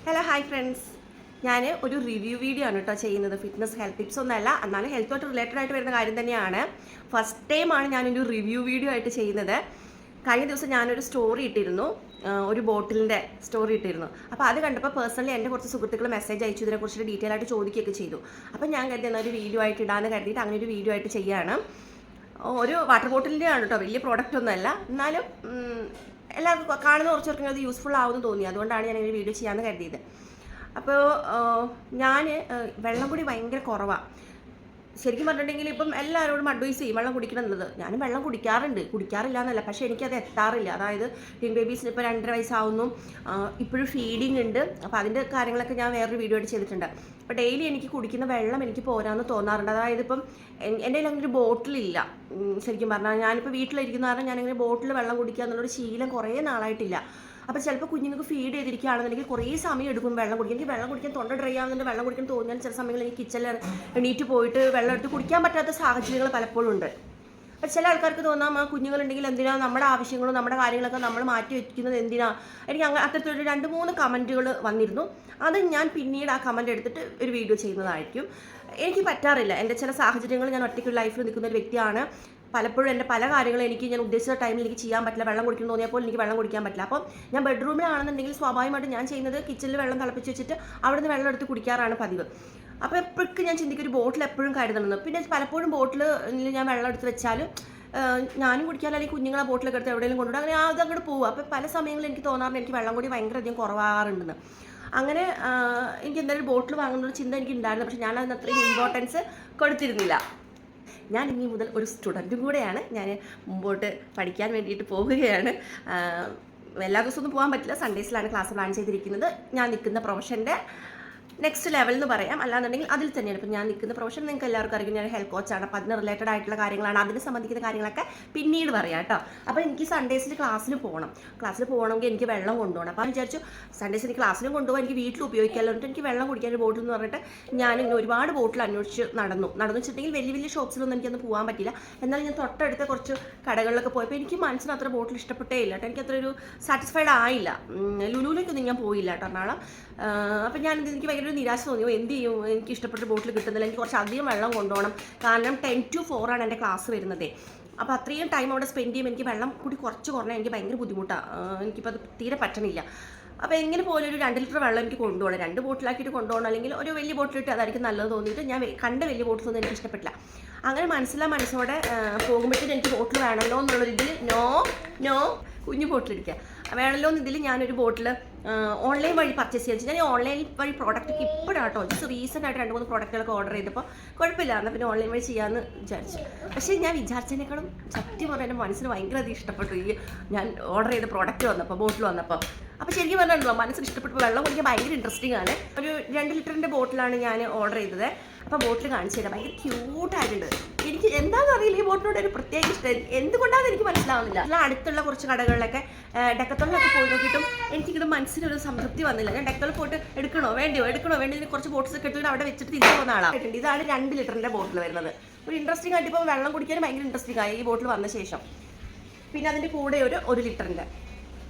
Hello hi friends, ഞാൻ ഒരു review video ആണ് കേട്ടോ ചെയ്യുന്നത്. ഫിറ്റ്നസ് ഹെൽത്ത് ടിപ്സ് ഒന്നല്ല, എന്നാലും ഹെൽത്തുമായിട്ട് റിലേറ്റഡ് ആയിട്ട് വരുന്ന കാര്യം തന്നെയാണ്. ഫസ്റ്റ് ടൈമാണ് ഞാനൊരു റിവ്യൂ വീഡിയോ ആയിട്ട് ചെയ്യുന്നത്. കഴിഞ്ഞ ദിവസം ഞാനൊരു സ്റ്റോറി ഇട്ടിരുന്നു, ഒരു ബോട്ടിലിൻ്റെ സ്റ്റോറി ഇട്ടിരുന്നു. അപ്പോൾ അത് കണ്ടപ്പോൾ പേഴ്സണലി എൻ്റെ കുറച്ച് സുഹൃത്തുക്കൾ മെസ്സേജ് അയച്ചു, ഇതിനെക്കുറിച്ച് ഡീറ്റെയിൽ ആയിട്ട് ചോദിക്കുകയൊക്കെ ചെയ്തു. അപ്പോൾ ഞാൻ കരുതി ഒരു വീഡിയോ ആയിട്ട് ഇടാമെന്ന് കരുതിയിട്ട് അങ്ങനെ ഒരു വീഡിയോ ആയിട്ട് ചെയ്യുകയാണ്. ഒരു വാട്ടർ ബോട്ടിലിൻ്റെ ആണ് കേട്ടോ, വലിയ പ്രോഡക്റ്റ് ഒന്നുമല്ല, എന്നാലും എല്ലാവർക്കും കാണുന്ന കുറച്ചവർക്ക് അത് യൂസ്ഫുൾ ആവുമെന്ന് തോന്നി. അതുകൊണ്ടാണ് ഞാൻ ഒരു വീഡിയോ ചെയ്യാമെന്ന് കരുതിയത്. അപ്പോൾ ഞാൻ വെള്ളം കൂടി ഭയങ്കര കുറവാണ്. ശരിക്കും പറഞ്ഞിട്ടുണ്ടെങ്കിൽ ഇപ്പം എല്ലാവരോടും അഡ്വൈസ് ചെയ്യും വെള്ളം കുടിക്കണം എന്നത്. ഞാനും വെള്ളം കുടിക്കാറില്ല എന്നല്ല, പക്ഷേ എനിക്കത് എത്താറില്ല. അതായത് ടിൻ ബേബീസിന് ഇപ്പോൾ 2.5 വയസ്സാവുന്നു, ഇപ്പോഴും ഫീഡിങ് ഉണ്ട്. അപ്പോൾ അതിൻ്റെ കാര്യങ്ങളൊക്കെ ഞാൻ വേറൊരു വീഡിയോ ആയിട്ട് ചെയ്തിട്ടുണ്ട്. അപ്പോൾ ഡെയിലി എനിക്ക് കുടിക്കുന്ന വെള്ളം എനിക്ക് പോരാന്ന് തോന്നാറുണ്ട്. അതായത് ഇപ്പം എൻ്റെ കയ്യിൽ അങ്ങനെ ഒരു ബോട്ടിലില്ല. ശരിക്കും പറഞ്ഞാൽ ഞാനിപ്പോൾ വീട്ടിലിരിക്കുന്ന കാരണം ഞാനിങ്ങനെ ബോട്ടിൽ വെള്ളം കുടിക്കുക എന്നുള്ളൊരു ശീലം കുറേ നാളായിട്ടില്ല. അപ്പോൾ ചിലപ്പോൾ കുഞ്ഞുങ്ങൾക്ക് ഫീഡ് ചെയ്തിരിക്കുകയാണെന്നുണ്ടെങ്കിൽ കുറേ സമയം എടുക്കും വെള്ളം കുടിക്കാൻ. എനിക്ക് വെള്ളം കുടിക്കാൻ തൊണ്ട ഡ്രൈ ആവുന്നുണ്ട്, വെള്ളം കുടിക്കാൻ തോന്നിയാൽ ചില സമയങ്ങളിൽ എനിക്ക് കിച്ചണിൽ എണീറ്റ് പോയിട്ട് വെള്ളം എടുത്ത് കുടിക്കാൻ പറ്റാത്ത സാഹചര്യങ്ങൾ പലപ്പോഴും ഉണ്ട്. അപ്പോൾ ചില ആൾക്കാർക്ക് തോന്നാം, കുഞ്ഞുങ്ങളുണ്ടെങ്കിൽ എന്തിനാ നമ്മുടെ ആവശ്യങ്ങളും നമ്മുടെ കാര്യങ്ങളൊക്കെ നമ്മൾ മാറ്റി വയ്ക്കുന്നത് എന്തിനാ. എനിക്ക് അങ്ങനെ അത്തരത്തിലൊരു 2-3 കമൻറ്റുകൾ വന്നിരുന്നു. അത് ഞാൻ പിന്നീട് ആ കമൻറ്റ് എടുത്തിട്ട് ഒരു വീഡിയോ ചെയ്യുന്നതായിരിക്കും. എനിക്ക് പറ്റാറില്ല. എൻ്റെ ചില സാഹചര്യങ്ങൾ, ഞാൻ ഒറ്റയ്ക്ക് ലൈഫിൽ നിൽക്കുന്ന ഒരു വ്യക്തിയാണ്. പലപ്പോഴും എൻ്റെ പല കാര്യങ്ങളും ഞാൻ ഉദ്ദേശിച്ച ടൈമിൽ എനിക്ക് ചെയ്യാൻ പറ്റില്ല. വെള്ളം കുടിക്കണം തോന്നിയപ്പോൾ എനിക്ക് വെള്ളം കുടിക്കാൻ പറ്റില്ല. അപ്പം ഞാൻ ബെഡ്റൂമിലാണെന്നുണ്ടെങ്കിൽ സ്വാഭാവികമായിട്ട് ഞാൻ ചെയ്യുന്നത് കിച്ചണിൽ വെള്ളം തിളപ്പിച്ച് വെച്ചിട്ട് അവിടെ നിന്ന് വെള്ളം എടുത്ത് കുടിക്കാറാണ് പതിവ്. അപ്പോൾ എപ്പോഴും ഞാൻ ചിന്തിക്കും ഒരു ബോട്ടിൽ എപ്പോഴും കരുതണമെന്ന്. പിന്നെ പലപ്പോഴും ബോട്ടിൽ ഞാൻ വെള്ളം എടുത്ത് വെച്ചാലും ഞാനും കുടിക്കാനും അല്ലെങ്കിൽ കുഞ്ഞുങ്ങളെ ബോട്ടിലൊക്കെ എടുത്ത് എവിടെയെങ്കിലും കൊണ്ടുപോകും. അങ്ങനെ അത് അങ്ങോട്ട് പോകും. അപ്പോൾ പല സമയങ്ങളിൽ എനിക്ക് തോന്നാറുണ്ട് എനിക്ക് വെള്ളം കൂടി ഭയങ്കര അധികം കുറവാറുണ്ടെന്ന്. അങ്ങനെ എനിക്ക് എന്തായാലും ബോട്ടിൽ വാങ്ങുന്നൊരു ചിന്ത എനിക്ക് ഉണ്ടായിരുന്നു. പക്ഷേ ഞാൻ അതിന് അത്രയും ഇമ്പോർട്ടൻസ് കൊടുത്തിരുന്നില്ല. ഞാൻ ഇനി മുതൽ ഒരു സ്റ്റുഡൻറ്റും കൂടെയാണ്. ഞാൻ മുമ്പോട്ട് പഠിക്കാൻ വേണ്ടിയിട്ട് പോവുകയാണ്. എല്ലാ ദിവസമൊന്നും പോകാൻ പറ്റില്ല, സൺഡേസിലാണ് ക്ലാസ് പ്ലാൻ ചെയ്തിരിക്കുന്നത്. ഞാൻ നിൽക്കുന്ന പ്രൊഫഷൻ്റെ നെക്സ്റ്റ് ലെവൽ എന്ന് പറയാം. അല്ലാന്നുണ്ടെങ്കിൽ അതിൽ തന്നെയാണ്. ഇപ്പം ഞാൻ നിൽക്കുന്ന പ്രൊഫഷൻ നിങ്ങൾക്ക് എല്ലാവർക്കും അറിയാം, ഞാൻ ഹെൽത്ത് കോച്ചാണ്. അപ്പോൾ അതിന് റിലേറ്റഡ് ആയിട്ടുള്ള കാര്യങ്ങളാണ്, അതിന് സംബന്ധിക്കുന്ന കാര്യങ്ങളൊക്കെ പിന്നീട് പറയാം കേട്ടോ. അപ്പോൾ എനിക്ക് സൺഡേസിൽ ക്ലാസ്സിന് പോകണമെങ്കിൽ എനിക്ക് വെള്ളം കൊണ്ടുപോകണം. അപ്പോൾ വിചാരിച്ചു സൺഡേസിന് ക്ലാസ്സിനും കൊണ്ടുപോകാൻ എനിക്ക് വീട്ടിൽ ഉപയോഗിക്കാമല്ലോ. എന്നിട്ട് എനിക്ക് വെള്ളം കുടിക്കാൻ ഒരു ബോട്ടിൽ എന്ന് പറഞ്ഞിട്ട് ഞാനിങ്ങനെ ഒരുപാട് ബോട്ടിൽ അന്വേഷിച്ച് നടന്നു വെച്ചിട്ടുണ്ടെങ്കിൽ വലിയ ഷോപ്സിലൊന്നും എനിക്കൊന്ന് പോകാൻ പറ്റില്ല. എന്നാലും ഞാൻ തൊട്ടടുത്ത കുറച്ച് കടകളിലൊക്കെ പോയപ്പോൾ എനിക്ക് മനസ്സിന് അത്ര ബോട്ടിൽ ഇഷ്ടപ്പെട്ടേ ഇല്ല കേട്ടോ. എനിക്ക് അത്ര ഒരു സാറ്റിസ്ഫൈഡ് ആയില്ല. ലുലുവിലേക്കൊന്നും ഞാൻ പോയില്ല കേട്ടോ എറണാകുളം. അപ്പം എനിക്ക് ഭയങ്കര ഒരു നിരാശ തോന്നിയോ, എന്ത് ചെയ്യും, എനിക്ക് ഇഷ്ടപ്പെട്ട ബോട്ടിൽ കിട്ടുന്നില്ല. എനിക്ക് കുറച്ച് അധികം വെള്ളം കൊണ്ടുപോകണം. കാരണം 10 to 4 ആണ് എൻ്റെ ക്ലാസ് വരുന്നത്. അപ്പോൾ അത്രയും ടൈം അവിടെ സ്പെൻഡ് ചെയ്യുമ്പോൾ എനിക്ക് വെള്ളം കൂടി കുറച്ച് കുറഞ്ഞാൽ എനിക്ക് ഭയങ്കര ബുദ്ധിമുട്ടാണ്. എനിക്കിപ്പോൾ അത് തീരെ പറ്റണില്ല. അപ്പോൾ എങ്ങനെ പോലും ഒരു 2 ലിറ്റർ വെള്ളം എനിക്ക് കൊണ്ടുപോകണം. 2 ബോട്ടിലാക്കിയിട്ട് കൊണ്ടുപോകണം, അല്ലെങ്കിൽ ഒരു വലിയ ബോട്ടിലിട്ട് അതായിരിക്കും നല്ലത് തോന്നിയിട്ട് ഞാൻ കണ്ട വലിയ ബോട്ടിലൊന്നും എനിക്ക് ഇഷ്ടപ്പെട്ടില്ല. അങ്ങനെ മനസ്സോടെ പോകുമ്പോഴത്തേക്കും എനിക്ക് ബോട്ടിൽ വേണമല്ലോ എന്നുള്ളൊരിതിൽ നോ കുഞ്ഞു ബോട്ടിലിരിക്കുക വേണമല്ലോ എന്നതിൽ ഞാനൊരു ബോട്ടിൽ ഓൺലൈൻ വഴി പർച്ചേസ് ചെയ്യാൻ. ഞാൻ ഓൺലൈൻ വഴി പ്രോഡക്റ്റൊക്കെ ഇപ്പോഴാട്ടോ ജസ്റ്റ് റീസെൻ്റ് ആയിട്ട് 2-3 പ്രോഡക്റ്റുകളൊക്കെ ഓർഡർ ചെയ്തപ്പോൾ കുഴപ്പമില്ല, എന്നാൽ പിന്നെ ഓൺലൈൻ വഴി ചെയ്യാമെന്ന് വിചാരിച്ചു. പക്ഷേ ഞാൻ വിചാരിച്ചതിനേക്കാളും സത്യം പറഞ്ഞാൽ എൻ്റെ മനസ്സിന് ഭയങ്കര അധികം ഇഷ്ടപ്പെട്ടു ഈ ഞാൻ ഓർഡർ ചെയ്ത പ്രോഡക്റ്റ് വന്നപ്പോൾ, ബോട്ടിൽ വന്നപ്പോൾ. അപ്പോൾ ശരിക്കും പറഞ്ഞിട്ടുണ്ടല്ലോ, മനസ്സിന് ഇഷ്ടപ്പെട്ടപ്പോൾ വെള്ളം കുടിക്കാൻ ഭയങ്കര ഇൻട്രസ്റ്റിംഗ് ആണ്. ഒരു 2 ലിറ്ററിൻ്റെ ബോട്ടിലാണ് ഞാൻ ഓർഡർ ചെയ്തത്. അപ്പോൾ ബോട്ടിൽ കാണിച്ചു തരാം, ഭയങ്കര ക്യൂട്ടായിട്ടുണ്ട്. എനിക്ക് എന്താണെന്ന് അറിയില്ല, ഈ ബോട്ടിനോട് ഒരു പ്രത്യേക ഇഷ്ടം എന്തുകൊണ്ടാണെന്ന് എനിക്ക് മനസ്സിലാവുന്നില്ല. അല്ല, അടുത്തുള്ള കുറച്ച് കടകളിലൊക്കെ ഡെക്കത്തോളിലൊക്കെ പോയി നോക്കിയിട്ടും എനിക്കിവിടെ മനസ്സിനൊരു സംതൃപ്തി വന്നില്ല. ഞാൻ ഡെക്കത്തോളിൽ പോയിട്ട് എടുക്കണോ വേണ്ടിയോ ഇതിന് കുറച്ച് ബോട്ടിൽസ് ഒക്കെ എടുത്തിട്ട് അവിടെ വെച്ചിട്ട് തിരിച്ചു പോകുന്ന ആളായിട്ടുണ്ട്. ഇതാണ് 2 ലിറ്ററിൻ്റെ ബോട്ടിൽ വരുന്നത്. ഒരു ഇൻട്രസ്റ്റിംഗ് ആയിട്ട് ഇപ്പോൾ വെള്ളം കുടിക്കാൻ ഭയങ്കര ഇൻട്രസ്റ്റിംഗ് ആയി ഈ ബോട്ടിൽ വന്ന ശേഷം. പിന്നെ അതിൻ്റെ കൂടെ ഒരു ലിറ്ററിൻ്റെ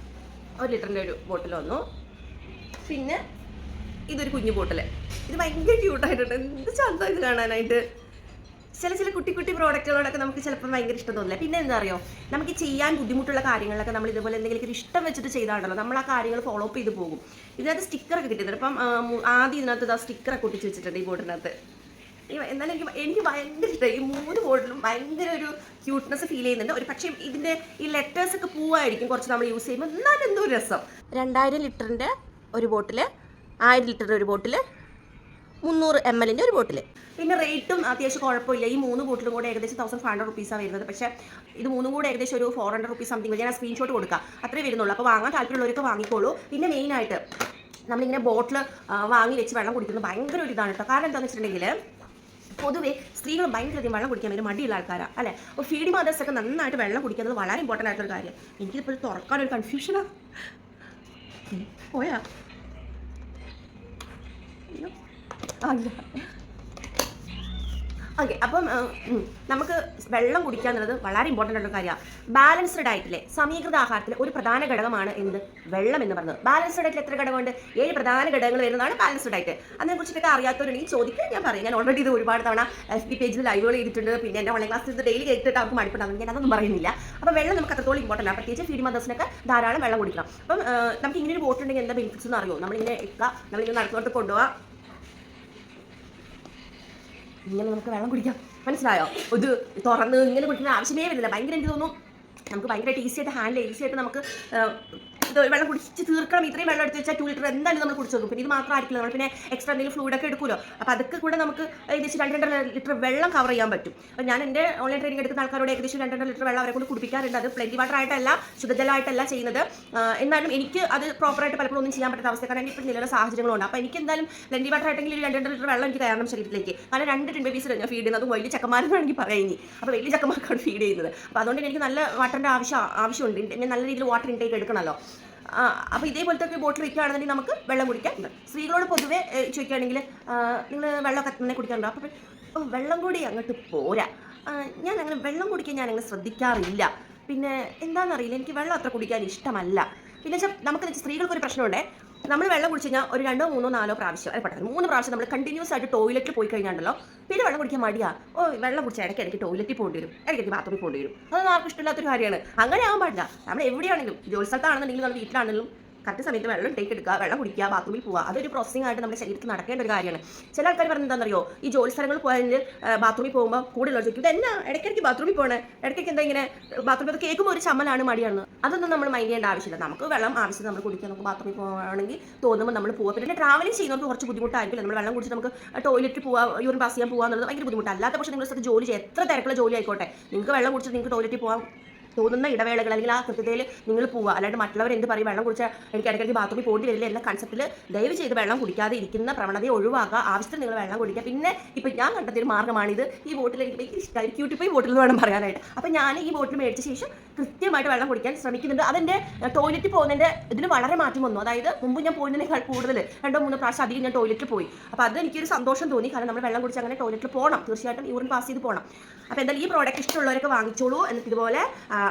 ഒരു ബോട്ടിൽ വന്നു. പിന്നെ ഇതൊരു കുഞ്ഞു ബോട്ടിൽ. ഇത് ഭയങ്കര ക്യൂട്ടായിട്ടുണ്ട്. എന്ത് ചന്തം ഇത് കാണാനായിട്ട്. ചില കുട്ടി പ്രോഡക്റ്റുകളോടൊക്കെ നമുക്ക് ചിലപ്പോൾ ഭയങ്കര ഇഷ്ടം തോന്നില്ല. പിന്നെ എന്താ അറിയോ, നമുക്ക് ചെയ്യാൻ ബുദ്ധിമുട്ടുള്ള കാര്യങ്ങളിലൊക്കെ നമ്മൾ ഇതുപോലെ എന്തെങ്കിലും ഒരു ഇഷ്ടം വെച്ചിട്ട് ചെയ്താണ്ടല്ലോ നമ്മൾ ആ കാര്യങ്ങൾ ഫോളോ അപ്പ് ചെയ്ത് പോകും. ഇതിനകത്ത് സ്റ്റിക്കറൊക്കെ കിട്ടിയിട്ടുണ്ട്. അപ്പം ആദ്യം ഇതിനകത്ത് സ്റ്റിക്കറൊക്കെ ഒട്ടിച്ച് വെച്ചിട്ടുണ്ട് ഈ ബോട്ടിനകത്ത്. എന്നാലും എനിക്ക് ഭയങ്കര ഇഷ്ടമായി. ഈ 3 ബോട്ടിലും ഭയങ്കര ഒരു ക്യൂട്ട്നെസ് ഫീൽ ചെയ്യുന്നുണ്ട്. ഒരു പക്ഷേ ഇതിൻ്റെ ഈ ലെറ്റേഴ്സൊക്കെ പൂവായിരിക്കും കുറച്ച് നമ്മൾ യൂസ് ചെയ്യുമ്പോൾ, എന്നാലും എന്തോ ഒരു രസം. 2000 ലിറ്ററിൻ്റെ ഒരു ബോട്ടിൽ, 1000 ലിറ്ററിൻ്റെ ഒരു ബോട്ടിൽ, 300 ml ഒരു ബോട്ടിൽ. പിന്നെ റേറ്റും അത്യാവശ്യം കുഴപ്പമില്ല. ഈ 3 ബോട്ടിലും കൂടെ ഏകദേശം 1500 റുപ്പീസാണ് വരുന്നത്. പക്ഷേ ഇത് 3 കൂടെ ഏകദേശം ഒരു 400 റുപ്പീസ് സംതിങ്. ഞാൻ സ്ക്രീൻഷോട്ട് കൊടുക്കാം, അത്രേ വരുന്നുള്ളൂ. അപ്പോൾ വാങ്ങാൻ താല്പര്യമുള്ളവരൊക്കെ വാങ്ങിക്കോളൂ. പിന്നെ മെയിനായിട്ട് നമ്മളിങ്ങനെ ബോട്ടിൽ വാങ്ങി വെച്ച് വെള്ളം കുടിക്കുന്നത് ഭയങ്കര ഒരു ഇതാണ് കേട്ടോ. കാരണം എന്താണെന്ന് വെച്ചിട്ടുണ്ടെങ്കിൽ പൊതുവെ സ്ത്രീകൾ ഭയങ്കരധികം വെള്ളം കുടിക്കാൻ വേണ്ടി മടിയുള്ള ആൾക്കാരാണ് അല്ലേ. അപ്പോൾ ഫീഡിങ് മദേഴ്സൊക്കെ നന്നായിട്ട് വെള്ളം കുടിക്കുന്നത് വളരെ ഇമ്പോർട്ടൻ്റ് ആയിട്ടൊരു കാര്യം. എനിക്കിപ്പോൾ തുറക്കാനൊരു കൺഫ്യൂഷനാണ്. പോയാ അല്ല ഓക്കെ, അപ്പം നമുക്ക് വെള്ളം കുടിക്കുക എന്നുള്ളത് വളരെ ഇമ്പോർട്ടൻ്റ് ആയിട്ടുള്ള കാര്യമാണ്. ബാലൻസ്ഡ് ഡയറ്റിലെ സമീകൃത ആഹാരത്തിലെ ഒരു പ്രധാന ഘടകമാണ് എന്ത്, വെള്ളം എന്ന് പറയുന്നത്. ബാലൻസ്ഡ് ഡയറ്റിൽ എത്ര ഘടകമുണ്ട്? 7 പ്രധാന ഘടകങ്ങൾ വരുന്നതാണ് ബാലൻസ്ഡ് ഡയറ്റ്. അതിനെക്കുറിച്ചിട്ടൊക്കെ അറിയാത്തവരുണ്ടെങ്കിൽ ചോദിക്കാൻ ഞാൻ പറയും. ഞാൻ ഓൾറെഡി ഇത് ഒരുപാട് തവണ FB പേജിൽ ലൈവുകൾ ചെയ്തിട്ടുണ്ട്. പിന്നെ എൻ്റെ ഓൺലൈൻ ക്ലാസ് ഇത് ഡെയിലി കേട്ടിട്ട് അവർക്ക് മടുപ്പുണ്ടാകും. ഞാൻ അതൊന്നും പറയുന്നില്ല. അപ്പോൾ വെള്ളം നമുക്ക് അത്രത്തോളം ഇമ്പോർട്ടൻ്റ് ആണ്. പ്രത്യേകിച്ച് ഫീഡ് മദേഴ്സിനൊക്കെ ധാരാളം വെള്ളം കുടിക്കണം. അപ്പം നമുക്ക് ഇങ്ങനെ ഒരു ബോട്ട് ഉണ്ടെങ്കിൽ എന്താ ബെനിഫിറ്റ്സ് എന്ന് അറിയോ? നമ്മളിങ്ങനെ ഇക്കുക, നമ്മളിങ്ങനെ നടത്തോട്ട് കൊണ്ടുപോകാം, ഇങ്ങനെ നമുക്ക് വെള്ളം കുടിക്കാം. മനസ്സിലായോ? ഇത് തുറന്ന് ഇങ്ങനെ കുടിക്കുന്ന ആവശ്യമേ വരുന്നില്ല. ഭയങ്കര എനിക്ക് തോന്നുന്നു നമുക്ക് ഭയങ്കരമായിട്ട് ഈസി ആയിട്ട് ഹാൻഡിൽ ഈസി ആയിട്ട് നമുക്ക് ഇത് വെള്ളം കുടിച്ച് തീർക്കണം. ഇത്രയും വെള്ളം എടുത്ത് വെച്ചാൽ 2 ലിറ്റർ എന്തായാലും നമ്മൾ കുടിച്ചു നോക്കും. പിന്നെ ഇത് മാത്രമായിരിക്കില്ല, നമ്മൾ പിന്നെ എക്സ്ട്രാ എന്തെങ്കിലും ഫ്ലൂയിഡൊക്കെ എടുക്കുമല്ലോ. അപ്പോൾ അതൊക്കെ കൂടെ നമുക്ക് ഏകദേശം 2-2.5 ലിറ്റർ വെള്ളം കവർ ചെയ്യാൻ പറ്റും. അപ്പോൾ ഞാൻ എൻ്റെ ഓൺലൈൻ ട്രെയിനിങ് എടുക്കുന്ന ആൾക്കാരോട് ഏകദേശം 2-2.5 ലിറ്റർ വെള്ളം അവരെ കൊണ്ട് കുടിപ്പിക്കാറുണ്ട്. അത് പ്ലെന്റി വാട്ടർ ആയിട്ടല്ല, ശുദ്ധജലമായിട്ടല്ല ചെയ്യുന്നത്. എന്നാലും എനിക്ക് അത് പ്രോപ്പറായിട്ട് പലപ്പോഴും ഒന്നും ചെയ്യാൻ പറ്റാത്ത അവസ്ഥ, കാരണം എനിക്ക് ഇപ്പോൾ നിലവിലെ സാഹചര്യങ്ങളുണ്ട്. അപ്പോൾ എനിക്ക് എന്തായാലും പ്ലെന്റി വാട്ടർ ആയിട്ടെങ്കിൽ 2-2 ലിറ്റർ വെള്ളം എനിക്ക് കയറണം ശരീരത്തിലേക്ക്. കാരണം 2 ടിൻ ബേബീസിലാണ് ഞാൻ ഫീഡ് ചെയ്യുന്നത്. അതും വലിയ ചക്കന്മാരെന്ന് വേണമെങ്കിൽ പറയുന്നത്. അപ്പോൾ വലിയ ചക്കന്മാർക്കാണ് ഫീഡ് ചെയ്യുന്നത്. അപ്പോൾ അതുകൊണ്ട് എനിക്ക് നല്ല വാട്ടറിൻ്റെ ആവശ്യമുണ്ട്. ഞാൻ നല്ല രീതിയിൽ വാട്ടർ ഇൻടേക്ക് എടുക്കണമല്ലോ. അപ്പോൾ ഇതേപോലത്തെ ഒക്കെ ബോട്ടിൽ വയ്ക്കുകയാണെന്നുണ്ടെങ്കിൽ നമുക്ക് വെള്ളം കുടിക്കാം. സ്ത്രീകളോട് പൊതുവേ ചോദിക്കുകയാണെങ്കിൽ നിങ്ങൾ വെള്ളമൊക്കെ തന്നെ കുടിക്കാറുണ്ടോ? അപ്പോൾ വെള്ളം കൂടി അങ്ങോട്ട് പോരാ. ഞാൻ അങ്ങനെ വെള്ളം കുടിക്കാൻ ഞാൻ അങ്ങനെ ശ്രദ്ധിക്കാറില്ല. പിന്നെ എന്താണെന്നറിയില്ല, എനിക്ക് വെള്ളം അത്ര കുടിക്കാൻ ഇഷ്ടമല്ല. പിന്നെ നമുക്ക് സ്ത്രീകൾക്കൊരു പ്രശ്നമുണ്ടേ, നമ്മൾ വെള്ളം കുടിച്ച് കഴിഞ്ഞാൽ ഒരു 2, 3, 4 പ്രാവശ്യം, അല്ല 3 പ്രാവശ്യം നമ്മൾ കണ്ടിന്യൂസ് ആയിട്ട് ടോയ്ലറ്റിൽ പോയി കഴിഞ്ഞാണ്ടല്ലോ, പിന്നെ വെള്ളം കുടിക്കാൻ മടിയാ. വെള്ളം കുടിച്ചാൽ ഇടയ്ക്ക് ടോയ്ലറ്റിൽ പോകേണ്ടി വരും, ഇടയ്ക്ക് ബാത്റൂമിൽ പോകേണ്ടി വരും. അതൊന്നും ആർക്കും ഇഷ്ടമില്ലാത്തൊരു കാര്യമാണ്. അങ്ങനെ ആകാൻ പാടില്ല. നമ്മൾ എവിടെയാണെങ്കിലും, ജോലി സ്ഥലത്താണെന്നുണ്ടെങ്കിലും നമ്മൾ വീട്ടിലാണെങ്കിലും കറക്റ്റ് സമയത്ത് വെള്ളം ടേക്ക് എടുക്കുക, വെള്ളം കുടിക്കുക, ബാത്റൂമിൽ പോവുക. അതൊരു പ്രോസസ്സിംഗ് ആയിട്ട് നമ്മുടെ ശരീരത്തിൽ നടക്കേണ്ട ഒരു കാര്യമാണ്. ചില ആൾക്കാർ പറഞ്ഞത് എന്താണെന്നറിയോ, ഈ ജോലി സ്ഥലങ്ങളിൽ പോയതിൽ ബാത്റൂമിൽ പോകുമ്പോൾ കൂടുതലുള്ള ചോദിക്കും, ഇതെന്നാ ഇടയ്ക്കിടയ്ക്ക് ബാത്റൂമിൽ പോകണേ, ഇടയ്ക്കൊക്കെ എന്താ ഇങ്ങനെ ബാത്റൂമിൽ അത് കേൾക്കുമ്പോൾ ഒരു ചമ്മലാണ്, മടിയാണ്. അതൊന്നും നമ്മൾ മൈൻഡ് ചെയ്യേണ്ട ആവശ്യമില്ല. നമുക്ക് വെള്ളം ആവശ്യം നമ്മൾ കുടിക്കുക, നമുക്ക് ബാത്റൂമിൽ പോകുകയാണെങ്കിൽ തോന്നുമ്പോൾ നമ്മൾ പോകുക. പിന്നെ ട്രാവലിംഗ് ചെയ്യുന്നവർക്ക് കുറച്ച് ബുദ്ധിമുട്ടായിരിക്കും. നമ്മൾ വെള്ളം കുടിച്ച് നമുക്ക് ടോയ്ലറ്റിൽ പോവുക, യൂറിൻ പാസ് ചെയ്യാൻ പോകുക എന്നുള്ളത് ഭയങ്കര ബുദ്ധിമുട്ടാണ്. അല്ലാത്ത പക്ഷേ നിങ്ങൾ ജോലി ചെയ്യുക, എത്ര തിരക്കുള്ള ജോലി ആയിക്കോട്ടെ, നിങ്ങൾക്ക് വെള്ളം കുടിച്ചിട്ട് നിങ്ങൾക്ക് ടോയ്ലറ്റിൽ പോകാൻ തോന്നുന്ന ഇടവേളകൾ അല്ലെങ്കിൽ ആ കൃത്യതയിൽ നിങ്ങൾ പോവുക. അല്ലാണ്ട് മറ്റുള്ളവർ എന്ത് പറയും, വെള്ളം കുടിച്ചാൽ എനിക്ക് ഇടയ്ക്കിടയ്ക്ക് ബാത്റൂമിൽ പോകേണ്ടി വരില്ല എന്ന കൺസെപ്റ്റിൽ ദയവ് ചെയ്ത് വെള്ളം കുടിക്കാതെ ഇരിക്കുന്ന പ്രവണതയെ ഒഴിവാക്കുക. ആവശ്യത്തിന് നിങ്ങൾ വെള്ളം കുടിക്കുക. പിന്നെ ഇപ്പോൾ ഞാൻ കണ്ടെത്തിയൊരു മാർഗ്ഗമാണിത്. ഈ ബോട്ടിൽ എനിക്ക് ഭയങ്കര ഇഷ്ടമായി, ക്യൂട്ടിപ്പൈ ബോട്ടിൽ എന്ന് വേണം പറയാനായിട്ട്. അപ്പോൾ ഞാൻ ഈ ബോട്ടിൽ മേടിച്ച ശേഷം കൃത്യമായിട്ട് വെള്ളം കുടിക്കാൻ ശ്രമിക്കുന്നുണ്ട്. അതെൻ്റെ ടോയ്ലറ്റിൽ പോകുന്നതിൻ്റെ ഇതിന് വളരെ മാറ്റം വന്നു. അതായത് മുമ്പ് ഞാൻ പോയതിനേക്കാൾ കൂടുതൽ 2-3 പ്രാവശ്യം അധികം ഞാൻ ടോയ്ലറ്റിൽ പോയി. അപ്പോൾ അത് എനിക്കൊരു സന്തോഷം തോന്നി. കാരണം നമ്മൾ വെള്ളം കുടിച്ച് അങ്ങനെ ടോയ്ലറ്റിൽ പോകണം, തീർച്ചയായിട്ടും യൂറിൻ പാസ് ചെയ്ത് പോകണം. അപ്പോൾ എന്തായാലും ഈ പ്രോഡക്റ്റ് ഇഷ്ടമുള്ളവരൊക്കെ വാങ്ങിച്ചോളൂ. എന്നിട്ട് ഇതുപോലെ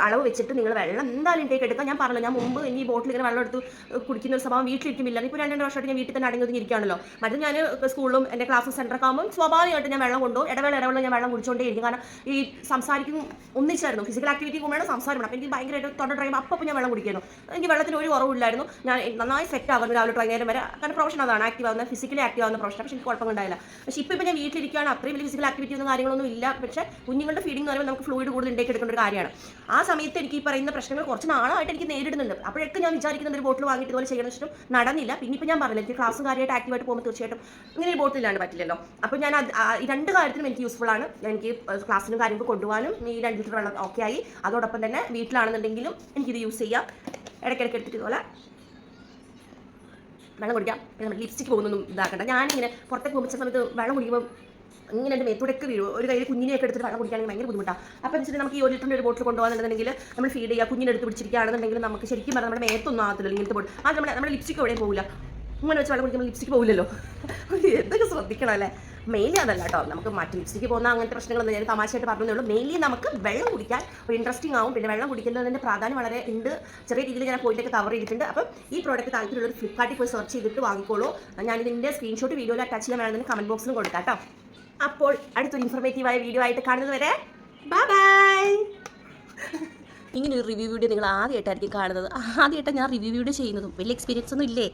അളവ് വെച്ചിട്ട് നിങ്ങൾ വെള്ളം എന്തായാലും ഇൻടേക്ക് എടുക്കാം. ഞാൻ പറഞ്ഞല്ലോ, ഞാൻ മുമ്പ് ഈ ബോട്ടിൽ ഇങ്ങനെ വെള്ളം എടുത്ത് കുടിക്കുന്ന ഒരു സ്വഭാവം വീട്ടിലിരിക്കുന്നില്ല. ഇപ്പോൾ 2-2 വർഷമായിട്ട് ഞാൻ വീട്ടിൽ തന്നെ അടങ്ങിയിരിക്കുകയാണല്ലോ. മറ്റേ ഞാൻ സ്കൂളിലും എൻ്റെ ക്ലാസ് സെൻറ്ററൊക്കെ ആകുമ്പോൾ സ്വാഭാവികമായിട്ട് ഞാൻ വെള്ളം കൊണ്ടുപോകും. ഇടവേള ഞാൻ വെള്ളം കുടിച്ചുകൊണ്ടേയിരിക്കും. കാരണം ഈ സംസാരിക്കും ഒന്നിച്ചായിരുന്നു, ഫിസിക്കൽ ആക്ടിവിറ്റി വേണം, സംസാരം വേണം. അപ്പോൾ എനിക്ക് ഭയങ്കരമായിട്ട് തൊണ്ടറിയുമ്പോൾ അപ്പോൾ ഞാൻ വെള്ളം കുടിക്കുന്നു. എനിക്ക് വെള്ളത്തിന് ഒരു കുറവില്ലായിരുന്നു. ഞാൻ നന്നായി സെറ്റ് ആകുന്നു രാവിലെ വൈകുന്നേരം വരെ. കാരണം പ്രൊഫഷൻ അതാണ്, ആക്റ്റീവ് ആവുന്ന, ഫിസിക്കലി ആക്റ്റീവ് ആവുന്ന പ്രൊഫഷൻ. പക്ഷേ എനിക്ക് കുഴപ്പമുണ്ടായില്ല. പക്ഷേ ഇപ്പോൾ ഞാൻ വീട്ടിലിരിക്കുകയാണ്, അത്രയും വലിയ ഫിസിക്കൽ ആക്ടിവിറ്റി ഒന്നും കാര്യങ്ങളൊന്നും ഇല്ല. പക്ഷേ കുഞ്ഞുങ്ങളുടെ ഫീഡിംഗ് എന്ന് പറയുമ്പോൾ നമുക്ക് ഫ്ലൂയിഡ് കൂടുതൽ ഇൻടേക്ക് എടുക്കേണ്ട ഒരു കാര്യമാണ്. ആ സമയത്ത് എനിക്ക് ഈ പറയുന്ന പ്രശ്നങ്ങൾ കുറച്ച് നാളായിട്ട് എനിക്ക് നേരിടുന്നുണ്ട്. അപ്പോഴൊക്കെ ഞാൻ വിചാരിക്കുന്ന ഒരു ബോട്ടിൽ വാങ്ങിയിട്ട് ഇതുപോലെ ചെയ്യണം വെച്ചിട്ടും നടന്നില്ല. പിന്നെ ഇപ്പോൾ ഞാൻ പറഞ്ഞില്ല, എനിക്ക് ക്ലാസ്സും കാര്യമായിട്ട് ആക്റ്റീവായിട്ട് പോകുമ്പോൾ തീർച്ചയായിട്ടും ഇങ്ങനെ ഒരു ബോട്ടിലാണ് പറ്റില്ലല്ലോ. അപ്പോൾ ഞാൻ ഈ 2 കാര്യത്തിനും എനിക്ക് യൂസ്ഫുൾ ആണ്. എനിക്ക് ക്ലാസ്സിനും കാര്യങ്ങൾ കൊണ്ടുപോകാനും ഈ 2 ലിറ്റർ വെള്ളം ഓക്കെ ആയി. അതോടൊപ്പം തന്നെ വീട്ടിലാണെന്നുണ്ടെങ്കിലും എനിക്കിത് യൂസ് ചെയ്യാം. ഇടയ്ക്കിടയ്ക്ക് എടുത്തിട്ട് ഇതുപോലെ വെള്ളം കുടിക്കാം. പിന്നെ നമ്മൾ ലിപ്സ്റ്റിക്ക് പോകുന്നൊന്നും ഇതാക്കണ്ട. ഞാനിങ്ങനെ പുറത്തേക്ക് പോകുന്ന സമയത്ത് വെള്ളം കുടിക്കുമ്പോൾ ഇങ്ങനെ എൻ്റെ മേത്തോടൊക്കെ വീഴും. ഒരു കയ്യിൽ കുഞ്ഞിനെയൊക്കെ എടുത്തിട്ട് വെള്ളം കുടിക്കുകയാണെങ്കിൽ ഭയങ്കര ബുദ്ധിമുട്ടാണ്. അപ്പോൾ വെച്ചിട്ട് നമുക്ക് ഈ 1 ലിറ്ററിൻ്റെ ഒരു ബോട്ടിൽ കൊണ്ടുപോകാന്നുണ്ടെങ്കിൽ നമ്മൾ ഫീഡ് ചെയ്യുക, കുഞ്ഞിനെ എടുത്ത് പിടിച്ചിരിക്കുകയാണെന്നുണ്ടെങ്കിൽ നമുക്ക് ശരിക്കും പറഞ്ഞാൽ നമ്മുടെ മേത്തൊന്നും ആകത്തില്ല ഇങ്ങനത്തെ ബോട്ടിൽ. അത് നമ്മുടെ ലിപ്സ്റ്റിക്ക് എവിടെയും പോകില്ല. ഇങ്ങനെ വെച്ച് വെള്ളം കുടിക്കുമ്പോൾ ലിപ്സ്റ്റിക്ക് പോകില്ലല്ലോ. എന്തൊക്കെ ശ്രദ്ധിക്കണം അല്ലേ. മെയിൻലി അതല്ല കേട്ടോ, നമുക്ക് മറ്റു ലിപ്സ്റ്റിക്ക് പോകുന്ന അങ്ങനത്തെ പ്രശ്നങ്ങളൊന്നും ഞാൻ തമാശയായിട്ട് പറഞ്ഞതേ ഉള്ളൂ. മെയിൻലി നമുക്ക് വെള്ളം കുടിക്കാൻ ഒരു ഇൻട്രസ്റ്റിംഗ് ആവും. പിന്നെ വെള്ളം കുടിക്കുന്നതിൻ്റെ പ്രാധാന്യം വളരെ ഉണ്ട്. ചെറിയ രീതിയിൽ ഞാൻ പോയിട്ടൊക്കെ കവർ ചെയ്തിട്ടുണ്ട്. അപ്പം ഈ പ്രോഡക്റ്റ് താല്പര്യമുള്ളൊരു ഫ്ലിപ്കാർട്ടിൽ പോയി സെർച്ച് ചെയ്തിട്ട് വാങ്ങിക്കോളൂ. ഞാനിതിൻ്റെ സ്ക്രീൻഷോട്ട് വീഡിയോയിൽ അറ്റാച്ച് ചെയ്യാൻ വേണമെന്ന് കമൻറ്റ് ബോക്സിലും കൊടുക്കാം കേട്ടോ. അപ്പോൾ അടുത്തൊരു ഇൻഫോർമേറ്റീവായ വീഡിയോ ആയിട്ട് കാണുന്നത് വരെ ബൈ. ഇങ്ങനൊരു റിവ്യൂ വീഡിയോ നിങ്ങൾ ആദ്യമായിട്ടായിരിക്കും കാണുന്നത്. ആദ്യമായിട്ടാണ് ഞാൻ റിവ്യൂ വീഡിയോ ചെയ്യുന്നതും. വലിയ എക്സ്പീരിയൻസ് ഒന്നും ഇല്ലേ.